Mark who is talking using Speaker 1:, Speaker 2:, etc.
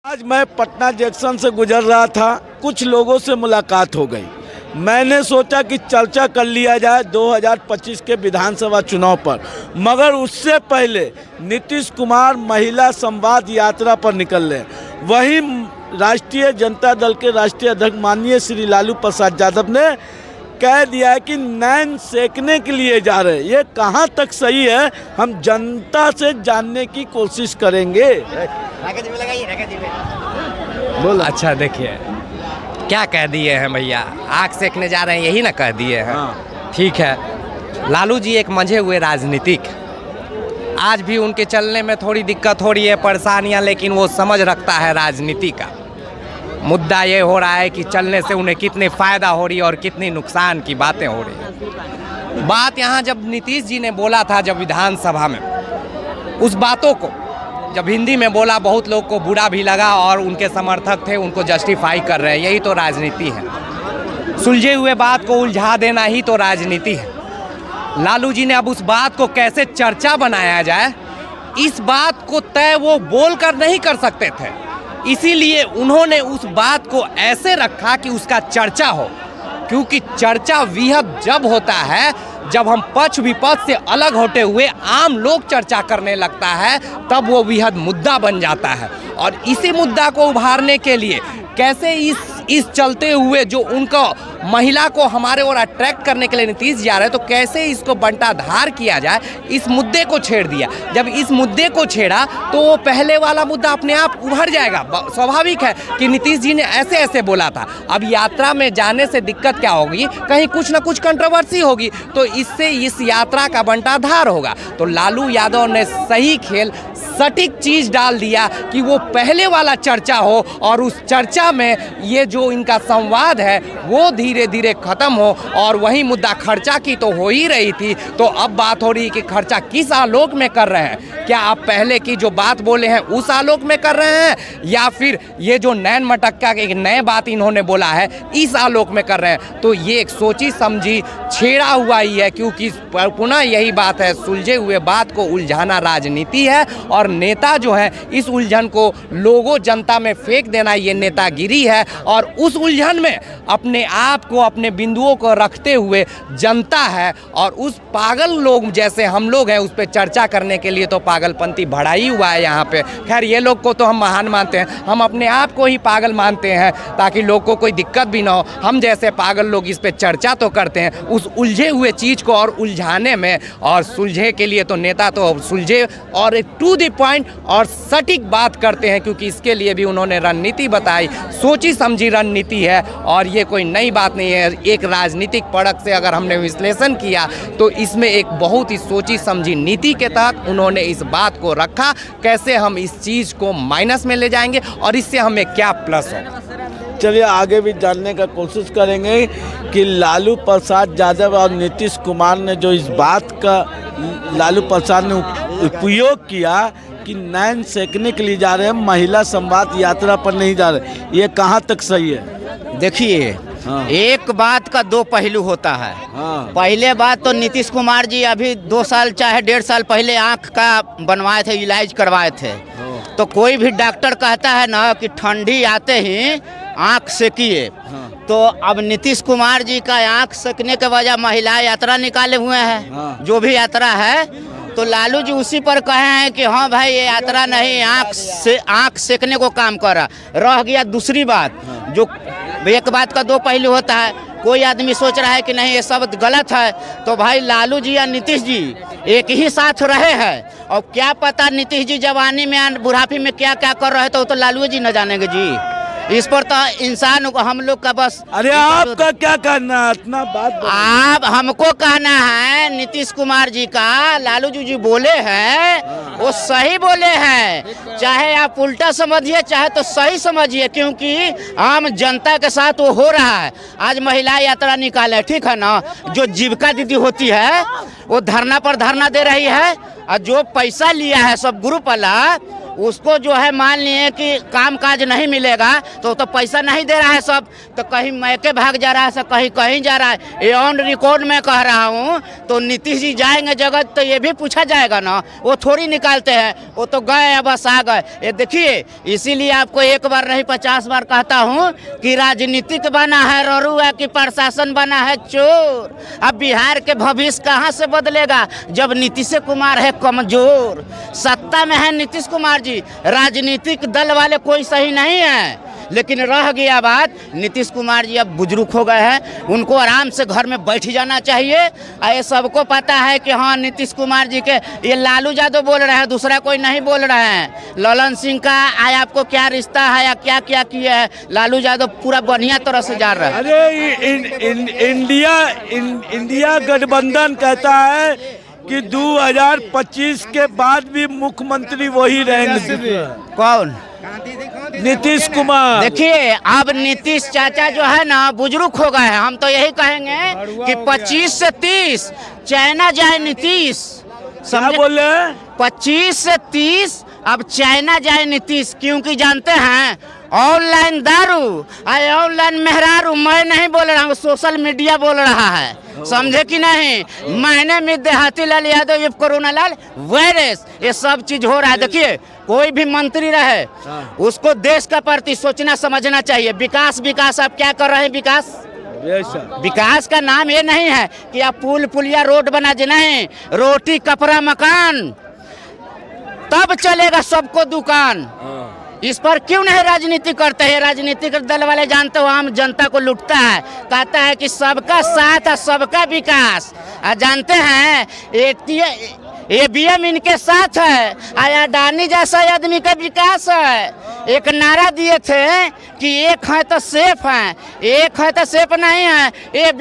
Speaker 1: आज मैं पटना जंक्शन से गुजर रहा था, कुछ लोगों से मुलाकात हो गई। मैंने सोचा कि चर्चा कर लिया जाए 2025 के विधानसभा चुनाव पर, मगर उससे पहले नीतीश कुमार महिला संवाद यात्रा पर निकल रहे। वहीं राष्ट्रीय जनता दल के राष्ट्रीय अध्यक्ष माननीय श्री लालू प्रसाद यादव ने कह दिया है कि नैन सेकने के लिए जा रहे हैं। ये कहाँ तक सही है, हम जनता से जानने की कोशिश करेंगे।
Speaker 2: बोल। अच्छा देखिए क्या कह दिए हैं भैया, आग सेकने जा रहे हैं यही ना कह दिए हैं।
Speaker 1: हाँ।
Speaker 2: ठीक है, लालू जी एक मंझे हुए राजनीतिक, आज भी उनके चलने में थोड़ी दिक्कत हो रही है, परेशानियां, लेकिन वो समझ रखता है राजनीति का। मुद्दा ये हो रहा है कि चलने से उन्हें कितने फ़ायदा हो रही है और कितनी नुकसान की बातें हो रही है। बात यहाँ जब नीतीश जी ने बोला था जब विधानसभा में, उस बातों को जब हिंदी में बोला बहुत लोग को बुरा भी लगा और उनके समर्थक थे उनको जस्टिफाई कर रहे हैं। यही तो राजनीति है, सुलझे हुए बात को उलझा देना ही तो राजनीति है। लालू जी ने अब उस बात को कैसे चर्चा बनाया जाए, इस बात को तय वो बोलकर नहीं कर सकते थे, इसीलिए उन्होंने उस बात को ऐसे रखा कि उसका चर्चा हो। क्योंकि चर्चा विहद जब होता है जब हम पक्ष विपक्ष से अलग होते हुए आम लोग चर्चा करने लगता है, तब वो विहद मुद्दा बन जाता है। और इसी मुद्दा को उभारने के लिए कैसे इस चलते हुए जो उनको महिला को हमारे ओर अट्रैक्ट करने के लिए नीतीश जा रहे हैं, तो कैसे इसको बंटाधार किया जाए, इस मुद्दे को छेड़ दिया। जब इस मुद्दे को छेड़ा तो वो पहले वाला मुद्दा अपने आप उभर जाएगा। स्वाभाविक है कि नीतीश जी ने ऐसे ऐसे बोला था। अब यात्रा में जाने से दिक्कत क्या होगी, कहीं कुछ ना कुछ कंट्रोवर्सी होगी, तो इससे इस यात्रा का बंटाधार होगा। तो लालू यादव ने सही खेल, सटीक चीज़ डाल दिया कि वो पहले वाला चर्चा हो और उस चर्चा में ये जो इनका संवाद है वो धीरे धीरे ख़त्म हो। और वही मुद्दा खर्चा की तो हो ही रही थी, तो अब बात हो रही है कि खर्चा किस आलोक में कर रहे हैं। क्या आप पहले की जो बात बोले हैं उस आलोक में कर रहे हैं, या फिर ये जो नैन मटक्का के एक नए बात इन्होंने बोला है इस आलोक में कर रहे हैं। तो ये एक सोची समझी छेड़ा हुआ ही है, क्योंकि पुनः यही बात है, सुलझे हुए बात को उलझाना राजनीति है और नेता जो है इस उलझन को लोगों जनता में फेंक देना ये नेतागिरी है। और उस उलझन में अपने आप को, अपने बिंदुओं को रखते हुए जनता है और उस पागल लोग जैसे हम लोग हैं उस पर चर्चा करने के लिए तो पागलपंती बढ़ा ही हुआ है यहाँ पे। खैर ये लोग को तो हम महान मानते हैं, हम अपने आप को ही पागल मानते हैं ताकि लोग को कोई दिक्कत भी ना हो। हम जैसे पागल लोग इस पे चर्चा तो करते हैं उस उलझे हुए चीज़ को और उलझाने में, और सुलझे के लिए तो नेता तो सुलझे और टू द पॉइंट और सटीक बात करते हैं, क्योंकि इसके लिए भी उन्होंने रणनीति बताई, सोची समझी रणनीति है और ये कोई नई बात नहीं है। एक राजनीतिक पड़क से अगर हमने विश्लेषण किया तो इसमें एक बहुत ही सोची समझी नीति के तहत उन्होंने इस बात को रखा, कैसे हम इस चीज़ को माइनस में ले जाएंगे और इससे हमें क्या प्लस हो।
Speaker 1: चलिए आगे भी जानने का कोशिश करेंगे कि लालू प्रसाद यादव और नीतीश कुमार ने जो इस बात का लालू प्रसाद ने उपयोग किया कि नैन सेकने के लिए जा रहे हैं, महिला संवाद यात्रा पर नहीं जा रहे, ये कहाँ तक सही है?
Speaker 3: देखिए,
Speaker 1: हाँ।
Speaker 3: एक बात का दो पहलू होता है।
Speaker 1: हाँ।
Speaker 3: पहले बात तो नीतीश कुमार जी अभी 2 साल चाहे 1.5 साल पहले आँख का बनवाए थे, इलाज करवाए थे। तो कोई भी डॉक्टर कहता है ना कि ठंडी आते ही आँख सेकिए।
Speaker 1: हाँ।
Speaker 3: तो अब नीतीश कुमार जी का आँख सेकने के वजह महिला यात्रा निकाले हुए हैं।
Speaker 1: हाँ।
Speaker 3: जो भी यात्रा है तो लालू जी उसी पर कहे हैं कि हाँ भाई ये यात्रा नहीं, आँख सेकने को काम कर रह गया। दूसरी बात, जो एक बात का दो पहलू होता है, कोई आदमी सोच रहा है कि नहीं ये सब गलत है, तो भाई लालू जी या नीतीश जी एक ही साथ रहे हैं और क्या पता नीतीश जी जवानी में बुढ़ापी में क्या क्या कर रहे हैं, तो लालू जी न जानेंगे जी। इस पर तो इंसान को हम लोग का बस।
Speaker 1: अरे आपका क्या कहना है, इतना बात
Speaker 3: आप हमको कहना है नीतीश कुमार जी का, लालू जी बोले हैं वो सही बोले हैं, चाहे आप उल्टा समझिए चाहे तो सही समझिए, क्योंकि आम जनता के साथ वो हो रहा है। आज महिला यात्रा निकाले, ठीक है ना, जो जीविका दीदी होती है वो धरना पर धरना दे रही है और जो पैसा लिया है सब ग्रुप वाला उसको जो है मान लिए कि काम काज नहीं मिलेगा तो पैसा नहीं दे रहा है सब, तो कहीं मैके भाग जा रहा है, सब कहीं कहीं जा रहा है। ये ऑन रिकॉर्ड में कह रहा हूँ, तो नीतीश जी जाएंगे जगह तो ये भी पूछा जाएगा ना, वो थोड़ी निकालते हैं, वो तो गए बस आ गए। ये देखिए, इसीलिए आपको एक बार नहीं 50 बार कहता हूँ कि राजनीतिक बना है ररुआ कि प्रशासन बना है चोर। अब बिहार के भविष्य कहाँ से बदलेगा जब नीतीश कुमार है कमजोर। सत्ता में है नीतीश कुमार जी, राजनीतिक दल वाले कोई सही नहीं है। लेकिन रह गया बात, नीतीश कुमार जी अब बुजुर्ग हो गए हैं, उनको आराम से घर में बैठ जाना चाहिए। ये सबको पता है कि हाँ नीतीश कुमार जी के ये लालू यादव बोल रहे हैं, दूसरा कोई नहीं बोल रहे हैं। ललन सिंह का आया आपको क्या रिश्ता है या क्या क्या किया है, लालू यादव पूरा बढ़िया तरह से जा रहा है।
Speaker 1: अरे इंडिया गठबंधन कहता है कि 2025 के बाद भी मुख्यमंत्री वही रहेंगे।
Speaker 3: कौन?
Speaker 1: नीतीश कुमार।
Speaker 3: देखिए, अब नीतीश चाचा जो है ना बुजुर्ग हो गए हैं, हम तो यही कहेंगे कि 25 से 30 चाइना जाए नीतीश।
Speaker 1: क्या बोले?
Speaker 3: 25 से 30 अब चाइना जाए नीतीश, क्योंकि जानते हैं ऑनलाइन दारू ऑनलाइन मेहरारू, मैं नहीं बोल रहा हूँ, सोशल मीडिया बोल रहा है, समझे कि नहीं। मैंने में देहाती लाल यादव, ये कोरोना लाल वायरस, ये सब चीज हो रहा है। देखिए, कोई भी मंत्री रहे उसको देश का प्रति सोचना समझना चाहिए। विकास विकास आप क्या कर रहे हैं? विकास का नाम ये नहीं है कि आप पुल पुलिया रोड बना दे, नहीं, रोटी कपड़ा मकान, तब चलेगा सबको दुकान। इस पर क्यों नहीं राजनीति करते हैं? राजनीतिक दल वाले जानते हो आम जनता को लूटता है, कहता है कि सबका साथ है सबका विकास। जानते हैं ABM इनके साथ है, अडानी जैसा आदमी का विकास है। एक नारा दिए थे कि एक है तो सेफ है, एक है तो सेफ नहीं है। ABM